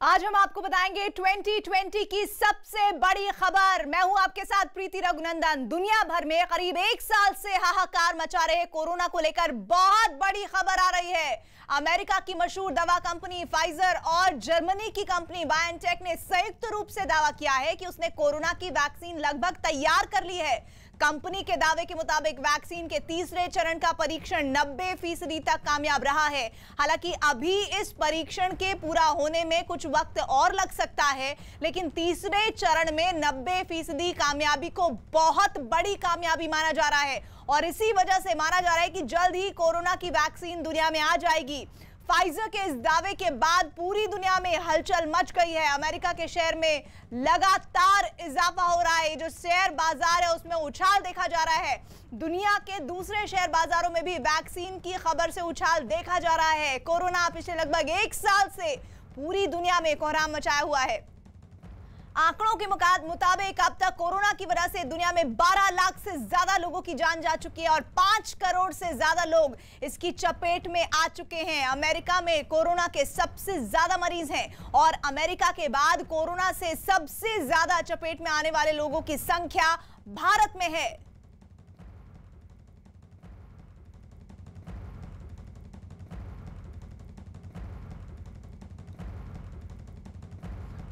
आज हम आपको बताएंगे 2020 की सबसे बड़ी खबर। मैं हूं आपके साथ प्रीति रघुनंदन। दुनिया भर में करीब एक साल से हाहाकार मचा रहे कोरोना को लेकर बहुत बड़ी खबर आ रही है। अमेरिका की मशहूर दवा कंपनी फाइजर और जर्मनी की कंपनी बायोनटेक ने संयुक्त रूप से दावा किया है कि उसने कोरोना की वैक्सीन लगभग तैयार कर ली है। कंपनी के दावे के मुताबिक वैक्सीन के तीसरे चरण का परीक्षण 90% तक कामयाब रहा है। हालांकि अभी इस परीक्षण के पूरा होने में कुछ वक्त और लग सकता है, लेकिन तीसरे चरण में 90% कामयाबी को बहुत बड़ी कामयाबी माना जा रहा है और इसी वजह से माना जा रहा है कि जल्द ही कोरोना की वैक्सीन दुनिया में आ जाएगी। फाइजर के इस दावे के बाद पूरी दुनिया में हलचल मच गई है। अमेरिका के शेयर में लगातार इजाफा हो रहा है। जो शेयर बाजार है उसमें उछाल देखा जा रहा है। दुनिया के दूसरे शेयर बाजारों में भी वैक्सीन की खबर से उछाल देखा जा रहा है। कोरोना पिछले लगभग एक साल से पूरी दुनिया में कोहराम मचाया हुआ है। आंकड़ों के मुताबिक अब तक कोरोना की वजह से दुनिया में 12 लाख से ज्यादा लोगों की जान जा चुकी है और 5 करोड़ से ज्यादा लोग इसकी चपेट में आ चुके हैं। अमेरिका में कोरोना के सबसे ज्यादा मरीज हैं और अमेरिका के बाद कोरोना से सबसे ज्यादा चपेट में आने वाले लोगों की संख्या भारत में है।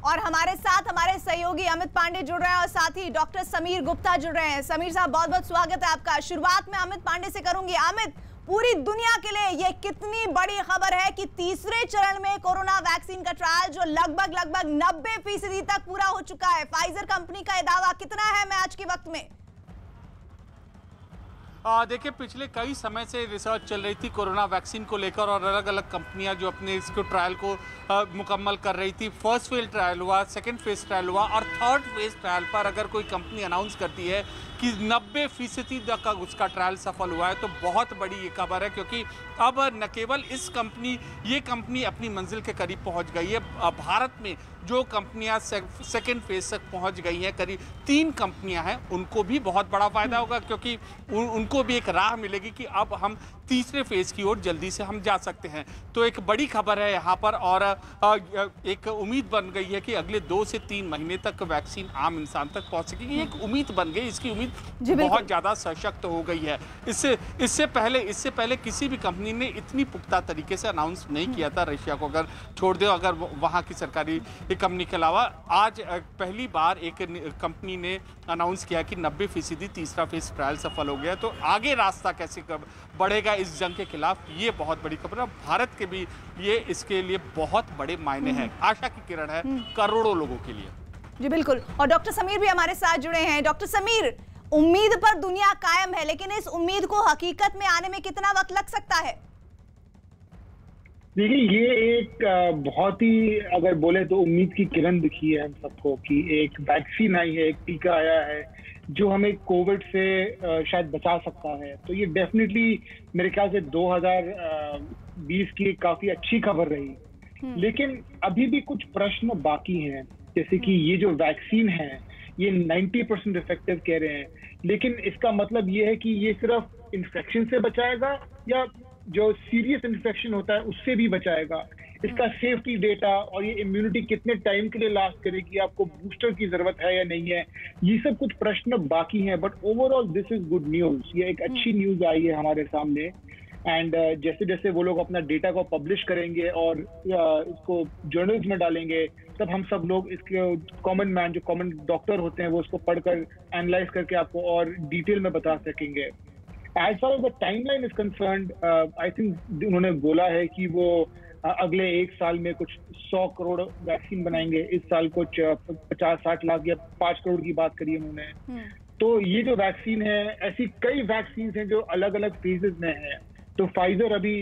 और हमारे साथ हमारे सहयोगी अमित पांडे जुड़ रहे हैं और साथ ही डॉक्टर समीर गुप्ता जुड़ रहे हैं। समीर साहब, बहुत बहुत स्वागत है आपका। शुरुआत में अमित पांडे से करूंगी। अमित, पूरी दुनिया के लिए ये कितनी बड़ी खबर है कि तीसरे चरण में कोरोना वैक्सीन का ट्रायल जो लगभग 90% तक पूरा हो चुका है। फाइजर कंपनी का ये दावा कितना है मैच के वक्त में? देखिए, पिछले कई समय से रिसर्च चल रही थी कोरोना वैक्सीन को लेकर और अलग अलग कंपनियां जो अपने इसको ट्रायल को मुकम्मल कर रही थी। फर्स्ट फेज ट्रायल हुआ, सेकंड फेज ट्रायल हुआ और थर्ड फेज ट्रायल पर अगर कोई कंपनी अनाउंस करती है कि 90% तक का उसका ट्रायल सफल हुआ है तो बहुत बड़ी ये खबर है, क्योंकि अब न केवल ये कंपनी अपनी मंजिल के करीब पहुंच गई है। भारत में जो कंपनियां सेकंड फेज तक पहुंच गई हैं, करीब 3 कंपनियां हैं, उनको भी बहुत बड़ा फायदा होगा, क्योंकि उनको भी एक राह मिलेगी कि अब हम तीसरे फेज की ओर जल्दी से हम जा सकते हैं। तो एक बड़ी खबर है यहाँ पर और एक उम्मीद बन गई है कि अगले 2 से 3 महीने तक वैक्सीन आम इंसान तक पहुंच सकेगी। एक उम्मीद बन गई, इसकी उम्मीद बहुत ज्यादा सशक्त हो गई है। इससे पहले किसी भी कंपनी ने इतनी पुख्ता तरीके से अनाउंस नहीं किया था। रशिया को अगर छोड़ दो, अगर वहां की सरकारी कंपनी के अलावा, आज पहली बार एक कंपनी ने अनाउंस किया कि 90% तीसरा फेज ट्रायल सफल हो गया। तो आगे रास्ता कैसे बढ़ेगा इस जंग के खिलाफ, ये बहुत बड़ी खबर है। भारत के भी ये इसके लिए बहुत बड़े मायने हैं। आशा की किरण है करोड़ों लोगों के लिए। जी बिल्कुल। और डॉक्टर समीर भी हमारे साथ जुड़े हैं। डॉक्टर समीर, उम्मीद पर दुनिया कायम है, लेकिन इस उम्मीद को हकीकत में आने में कितना वक्त लग सकता है? देखिए, ये एक बहुत ही, अगर बोले तो उम्मीद की किरण दिखी है हम सबको कि एक वैक्सीन आई है, एक टीका आया है जो हमें कोविड से शायद बचा सकता है। तो ये डेफिनेटली मेरे ख्याल से 2020 की काफी अच्छी खबर रही। लेकिन अभी भी कुछ प्रश्न बाकी हैं, जैसे कि ये जो वैक्सीन है ये 90% इफेक्टिव कह रहे हैं, लेकिन इसका मतलब ये है कि ये सिर्फ इन्फेक्शन से बचाएगा या जो सीरियस इन्फेक्शन होता है उससे भी बचाएगा? इसका सेफ्टी डेटा और ये इम्यूनिटी कितने टाइम के लिए लास्ट करेगी, आपको बूस्टर की जरूरत है या नहीं है, ये सब कुछ प्रश्न बाकी हैं। But overall this is good news. ये एक अच्छी न्यूज आई है हमारे सामने। एंड जैसे जैसे वो लोग अपना डेटा को पब्लिश करेंगे और इसको जर्नल्स में डालेंगे, तब हम सब लोग इसके कॉमन मैन, जो कॉमन डॉक्टर होते हैं, वो उसको पढ़कर एनालाइज करके आपको और डिटेल में बता सकेंगे। As far as the timeline is concerned, I think उन्होंने बोला है कि वो अगले 1 साल में कुछ 100 करोड़ वैक्सीन बनाएंगे। इस साल कुछ 50-60 लाख या 5 करोड़ की बात करी उन्होंने। तो ये जो वैक्सीन है, ऐसी कई वैक्सीन हैं जो अलग अलग फेजेस में है। तो फाइजर अभी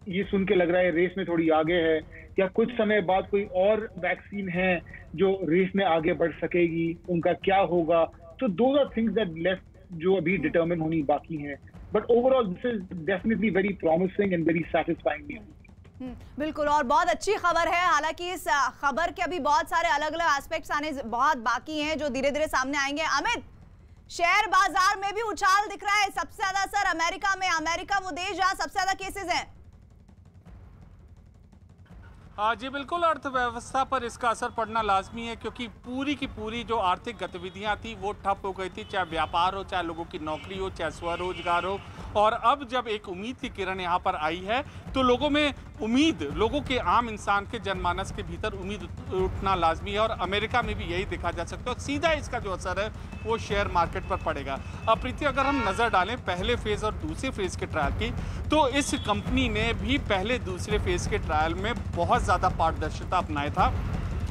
ये सुन के लग रहा है रेस में थोड़ी आगे है, या कुछ समय बाद कोई और वैक्सीन है जो रेस में आगे बढ़ सकेगी, उनका क्या होगा? तो those are things that left जो अभी डिटरमिन होनी बाकी हैं। But overall this is definitely very promising and very satisfying news. बिल्कुल, और बहुत अच्छी खबर है। हालांकि इस खबर के अभी बहुत सारे अलग अलग एस्पेक्ट्स आने बहुत बाकी हैं जो धीरे धीरे सामने आएंगे। अमित, शेयर बाजार में भी उछाल दिख रहा है। सबसे ज्यादा असर अमेरिका में। अमेरिका वो देश जहां सबसे ज्यादा केसेस हैं। जी बिल्कुल, अर्थव्यवस्था पर इसका असर पड़ना लाजमी है, क्योंकि पूरी की पूरी जो आर्थिक गतिविधियां थी वो ठप हो गई थी, चाहे व्यापार हो, चाहे लोगों की नौकरी हो, चाहे स्वरोजगार हो। और अब जब एक उम्मीद की किरण यहाँ पर आई है तो लोगों में उम्मीद, लोगों के आम इंसान के जनमानस के भीतर उम्मीद उठना लाजमी है। और अमेरिका में भी यही देखा जा सकता है। सीधा इसका जो असर है वो शेयर मार्केट पर पड़ेगा। अब प्रीति, अगर हम नज़र डालें पहले फेज़ और दूसरे फेज़ के ट्रायल की, तो इस कंपनी ने भी पहले दूसरे फेज़ के ट्रायल में बहुत ज़्यादा पारदर्शिता अपनाया था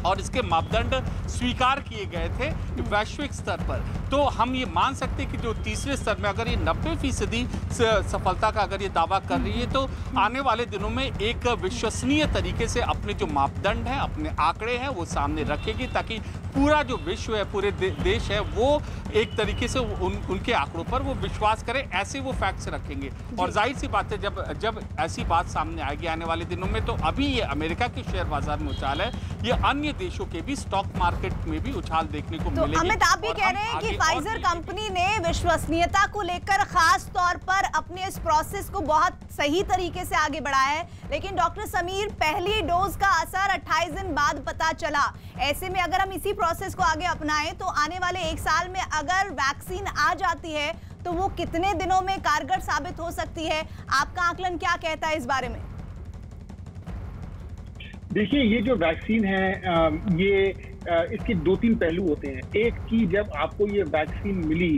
और इसके मापदंड स्वीकार किए गए थे वैश्विक स्तर पर। तो हम ये मान सकते हैं कि जो तीसरे स्तर में अगर ये 90% सफलता का अगर ये दावा कर रही है, तो आने वाले दिनों में एक विश्वसनीय तरीके से अपने जो मापदंड हैं, अपने आंकड़े हैं, वो सामने रखेगी, ताकि पूरा जो विश्व है, पूरे देश है, वो एक तरीके से उनके आंकड़ों पर वो विश्वास करें, ऐसे वो फैक्ट्स रखेंगे। और जाहिर सी बात है, जब ऐसी बात सामने आएगी आने वाले दिनों में, तो अभी ये अमेरिका के शेयर बाजार में उछाल है, ये अन्य देशों के भी स्टॉक मार्केट में भी उछाल देखने को मिलेगी। अमित, आप भी कह रहे हैं कि फाइजर कंपनी ने विश्वसनीयता को लेकर खास तौर पर अपने इस प्रोसेस को बहुत सही तरीके से आगे बढ़ाया है, लेकिन डॉक्टर समीर, पहली डोज का असर 28 दिन बाद पता चला। ऐसे में अगर हम इसी प्रोसेस को आगे अपनाएं तो आने वाले 1 साल में अगर वैक्सीन आ जाती है तो वो कितने दिनों में कारगर साबित हो सकती है? आपका आकलन क्या कहता है इस बारे में? देखिए, ये जो वैक्सीन है, इसके 2-3 पहलू होते हैं। एक कि जब आपको ये वैक्सीन मिली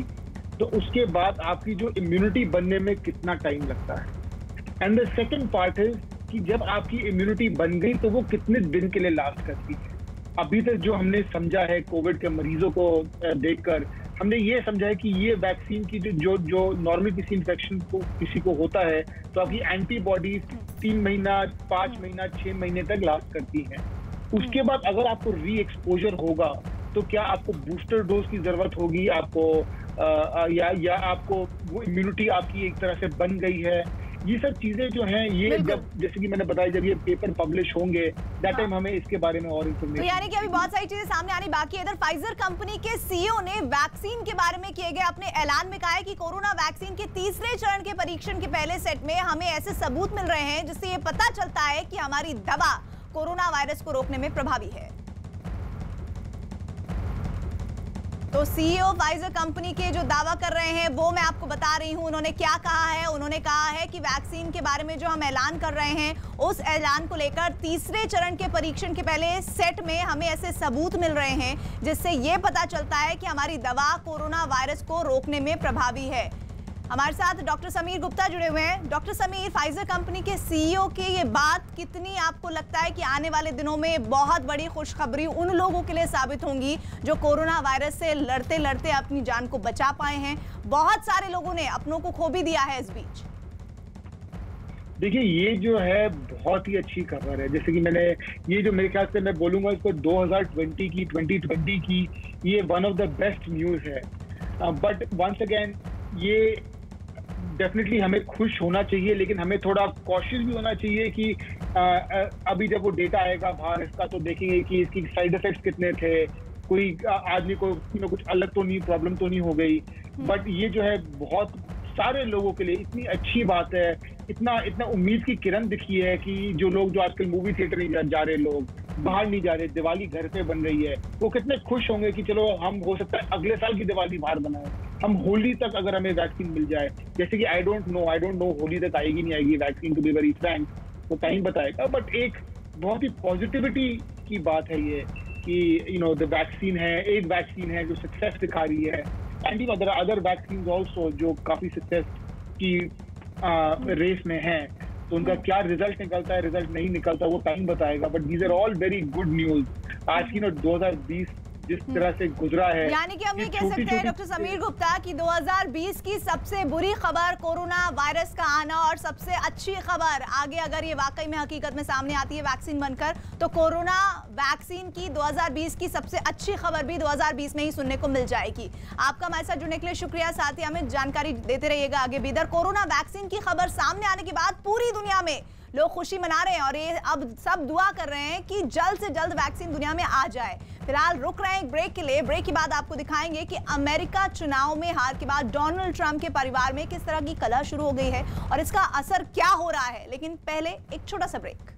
तो उसके बाद आपकी जो इम्यूनिटी बनने में कितना टाइम लगता है। एंड द सेकंड पार्ट है कि जब आपकी इम्यूनिटी बन गई तो वो कितने दिन के लिए लास्ट करती है। अभी तक जो हमने समझा है कोविड के मरीजों को देखकर, हमने ये समझा है कि ये वैक्सीन की जो नॉर्मल किसी इन्फेक्शन को किसी को होता है तो आपकी एंटीबॉडीज 3 महीना, 5 महीना, 6 महीने तक लास्ट करती हैं। उसके बाद अगर आपको री एक्सपोजर होगा तो क्या आपको बूस्टर डोज की जरूरत होगी, आपको या आपको वो इम्यूनिटी आपकी एक तरह से बन गई है। ये सब चीजें जो हैं, ये जब, जैसे कि मैंने बताया, जब ये पेपर पब्लिश होंगे दैट टाइम हमें इसके बारे में और इन्फॉर्मेशन। तो यानी कि अभी बहुत सारी चीजें सामने आनी बाकी है। इधर फाइजर कंपनी के सीईओ ने वैक्सीन के बारे में किए गए अपने ऐलान में कहा है कि कोरोना वैक्सीन के तीसरे चरण के परीक्षण के पहले सेट में हमें ऐसे सबूत मिल रहे हैं जिससे ये पता चलता है कि हमारी दवा कोरोना वायरस को रोकने में प्रभावी है। तो सीईओ फाइजर कंपनी के जो दावा कर रहे हैं वो मैं आपको बता रही हूं। उन्होंने क्या कहा है? उन्होंने कहा है कि वैक्सीन के बारे में जो हम ऐलान कर रहे हैं, उस ऐलान को लेकर तीसरे चरण के परीक्षण के पहले सेट में हमें ऐसे सबूत मिल रहे हैं जिससे ये पता चलता है कि हमारी दवा कोरोना वायरस को रोकने में प्रभावी है। हमारे साथ डॉक्टर समीर गुप्ता जुड़े हुए हैं। डॉक्टर समीर, फाइजर कंपनी के सीईओ की ये बात कितनी आपको लगता है कि आने वाले दिनों में बहुत बड़ी खुशखबरी उन लोगों के लिए साबित होंगी जो कोरोना वायरस से लड़ते लड़ते अपनी जान को बचा पाए हैं? बहुत सारे लोगों ने अपनों को खो भी दिया है इस बीच। देखिए, ये जो है बहुत ही अच्छी खबर है। जैसे कि मैंने ये जो मेरे ख्याल से मैं बोलूंगा इसको 2020 की ये one of the best news है। बट वंस अगेन ये डेफिनेटली हमें खुश होना चाहिए, लेकिन हमें थोड़ा कॉशियस भी होना चाहिए कि अभी जब वो डेटा आएगा बाहर इसका तो देखेंगे कि इसकी साइड इफेक्ट्स कितने थे, कोई आदमी को कुछ अलग तो नहीं, प्रॉब्लम तो नहीं हो गई। बट ये जो है बहुत सारे लोगों के लिए इतनी अच्छी बात है, इतना उम्मीद की किरण दिखी है कि जो लोग जो आजकल मूवी थिएटर नहीं जा रहे, लोग बाहर नहीं जा रहे, दिवाली घर पे बन रही है, वो कितने खुश होंगे कि चलो हम हो सकता है अगले साल की दिवाली बाहर बनाए, हम होली तक अगर हमें वैक्सीन मिल जाए। जैसे कि आई डोंट नो होली तक आएगी नहीं आएगी vaccine, to be very frank, वो टाइम बताएगा। बट एक बहुत ही पॉजिटिविटी की बात है ये कि द वैक्सीन है, एक वैक्सीन है जो सक्सेस दिखा रही है, एंड अदर वैक्सीन ऑल्सो जो काफी सक्सेस की रेस में है, तो उनका क्या रिजल्ट निकलता है, रिजल्ट नहीं निकलता, वो टाइम बताएगा। But these are all very good news. आज की 2020 जिस तरह से गुजरा है, यानी कि हम ये कह सकते हैं डॉक्टर समीर गुप्ता कि 2020 की सबसे बुरी खबर कोरोना वायरस का आना और सबसे अच्छी खबर आगे अगर ये वाकई में हकीकत में सामने आती है वैक्सीन बनकर, तो कोरोना वैक्सीन की 2020 की सबसे अच्छी खबर भी 2020 में ही सुनने को मिल जाएगी। आपका हमारे साथ जुड़ने के लिए शुक्रिया। साथ ही हमें जानकारी देते रहिएगा आगे भी। इधर कोरोना वैक्सीन की खबर सामने आने के बाद पूरी दुनिया में लोग खुशी मना रहे हैं और ये अब सब दुआ कर रहे हैं कि जल्द से जल्द वैक्सीन दुनिया में आ जाए। फिलहाल रुक रहे हैं एक ब्रेक के लिए। ब्रेक के बाद आपको दिखाएंगे कि अमेरिका चुनाव में हार के बाद डोनाल्ड ट्रंप के परिवार में किस तरह की कलह शुरू हो गई है और इसका असर क्या हो रहा है। लेकिन पहले एक छोटा सा ब्रेक।